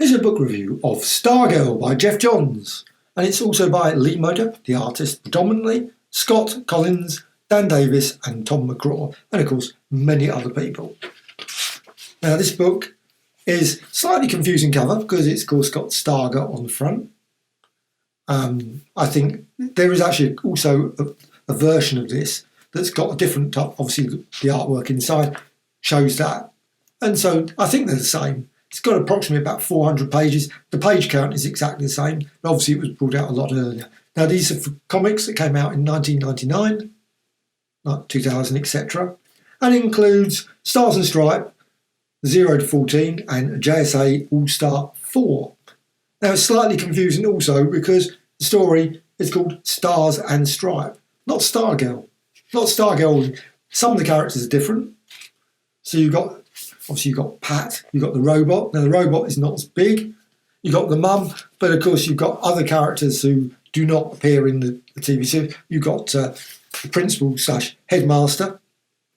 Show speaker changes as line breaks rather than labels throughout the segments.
Here's a book review of Stargirl by Geoff Johns, and it's also by Lee Moder, the artist predominantly, Scott Collins, Dan Davis and Tom McGraw, and of course many other people. Now this book is slightly confusing cover because it's of course got Stargirl on the front. I think there is actually also a version of this that's got a different type. Obviously the artwork inside shows that, and so I think they're the same. It's got approximately about 400 pages. The page count is exactly the same. Obviously, it was brought out a lot earlier. Now, these are for comics that came out in 1999, like 2000, etc. And it includes Stars and Stripe, 0 to 14, and JSA All-Star 4. Now, it's slightly confusing also because the story is called Stars and Stripe, not Stargirl. Not Stargirl. Some of the characters are different. So obviously you've got Pat, you've got the robot. Now the robot is not as big. You've got the mum, but of course you've got other characters who do not appear in the TV series. You've got the principal / headmaster,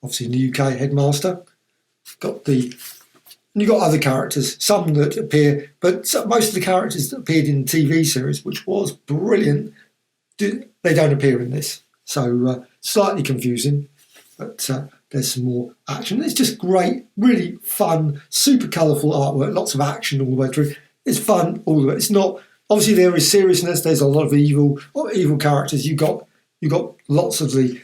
obviously in the UK headmaster. You've got other characters, some that appear, but most of the characters that appeared in the TV series, which was brilliant, they don't appear in this. So slightly confusing, but there's some more action. It's just great, really fun, super colourful artwork, lots of action all the way through. It's fun all the way. It's not, obviously there is seriousness, there's a lot of evil characters. You've got lots of the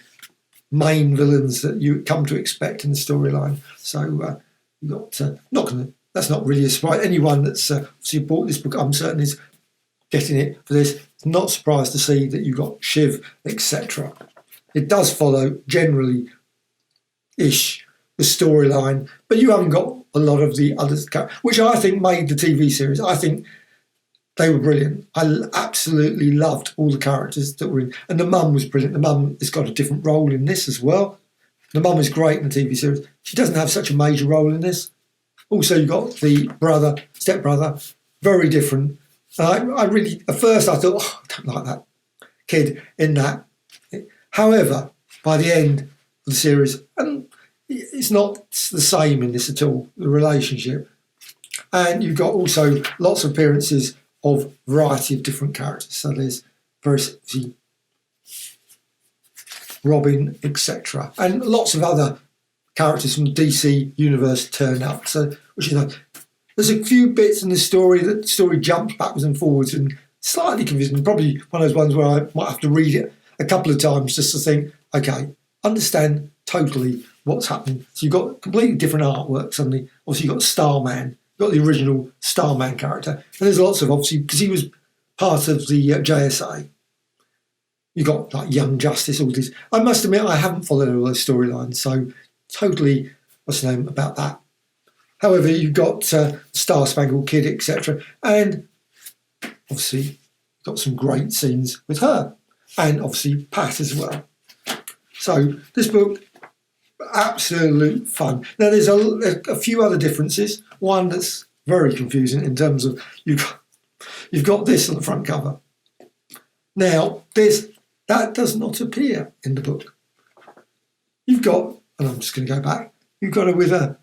main villains that you come to expect in the storyline. So that's not really a surprise. Anyone that's obviously bought this book, I'm certain is getting it for this. Not surprised to see that you've got Shiv, etc. It does follow generally the storyline, but you haven't got a lot of the others, which I think made the TV series. I think they were brilliant. I absolutely loved all the characters that were in, and the mum was brilliant. The mum has got a different role in this as well. The mum is great in the TV series. She doesn't have such a major role in this. Also, you've got the stepbrother, very different. I really, at first I thought, I don't like that kid in that. However, by the end of the series, and it's not the same in this at all, the relationship. And you've got also lots of appearances of a variety of different characters. So there's Robin, etc. And lots of other characters from the DC universe turn up. So, which is like, there's a few bits in the story that the story jumps backwards and forwards and slightly confusing. Probably one of those ones where I might have to read it a couple of times just to think, okay, understand totally what's happening. So you've got completely different artwork suddenly. Obviously you've got Starman, you've got the original Starman character. And there's lots of, obviously, because he was part of the JSA. You've got like Young Justice, all these. I must admit I haven't followed all those storylines, so totally, what's the name about that? However, you've got Star Spangled Kid, etc. And obviously got some great scenes with her. And obviously Pat as well. So this book, absolute fun. Now there's a few other differences. One that's very confusing in terms of you've got this on the front cover. Now that does not appear in the book. You've got, and I'm just going to go back, you've got it with a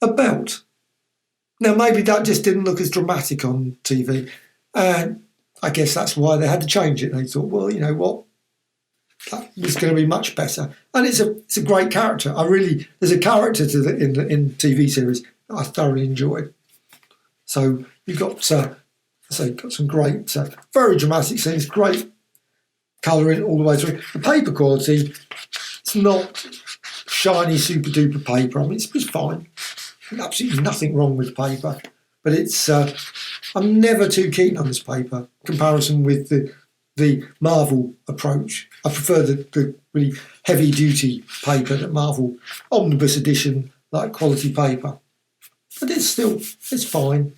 belt. Now maybe that just didn't look as dramatic on TV, and I guess that's why they had to change it. They thought, well, you know what, that was going to be much better. And it's a great character. There's a character to in the TV series that I thoroughly enjoyed. So you've got got some great, very dramatic scenes, great colouring all the way through. The paper quality, it's not shiny, super duper paper. I mean, it's fine. Absolutely nothing wrong with the paper, but it's. I'm never too keen on this paper in comparison with the Marvel approach. I prefer the really heavy duty paper that Marvel omnibus edition, like quality paper. But it's fine.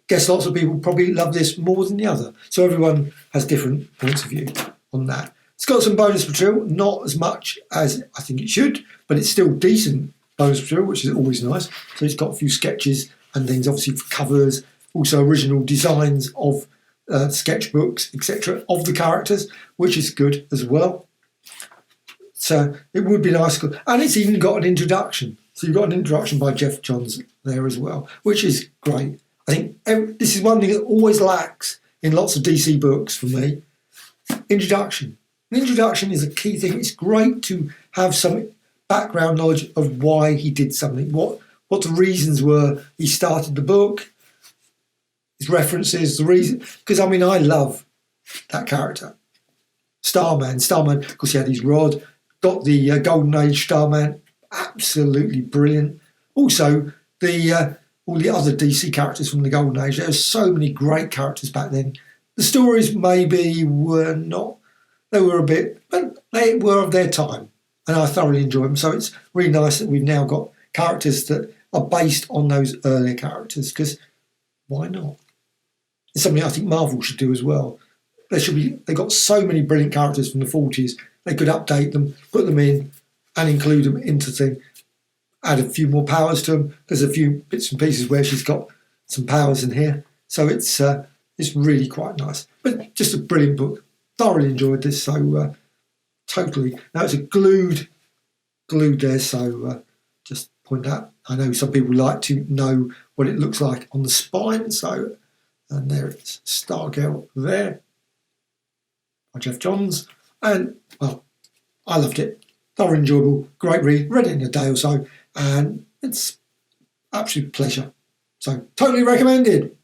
Guess lots of people probably love this more than the other. So everyone has different points of view on that. It's got some bonus material, not as much as I think it should, but it's still decent bonus material, which is always nice. So it's got a few sketches and things, obviously for covers, also original designs of sketchbooks, etc., of the characters, which is good as well. So it would be nice. And it's even got an introduction. So you've got an introduction by Geoff Johns there as well, which is great. I think this is one thing that always lacks in lots of DC books for me. Introduction. An introduction is a key thing. It's great to have some background knowledge of why he did something, what the reasons were he started the book, his references, the reason. Because, I mean, I love that character. Starman, of course, he had his rod, got the Golden Age Starman, absolutely brilliant. Also, all the other DC characters from the Golden Age. There were so many great characters back then. The stories maybe were not, they were a bit, but they were of their time, and I thoroughly enjoyed them. So it's really nice that we've now got characters that are based on those earlier characters, because why not? It's something I think Marvel should do as well. They got so many brilliant characters from the 40s. They could update them, put them in, and include them into things. Add a few more powers to them. There's a few bits and pieces where she's got some powers in here, so it's really quite nice. But just a brilliant book. Thoroughly enjoyed this. So totally. Now it's a glued there. So just point out. I know some people like to know what it looks like on the spine. So and there it's Stargirl there by Geoff Johns, and well, I loved it. Thoroughly enjoyable, great read. Read it in a day or so. And it's absolute pleasure. So totally recommended.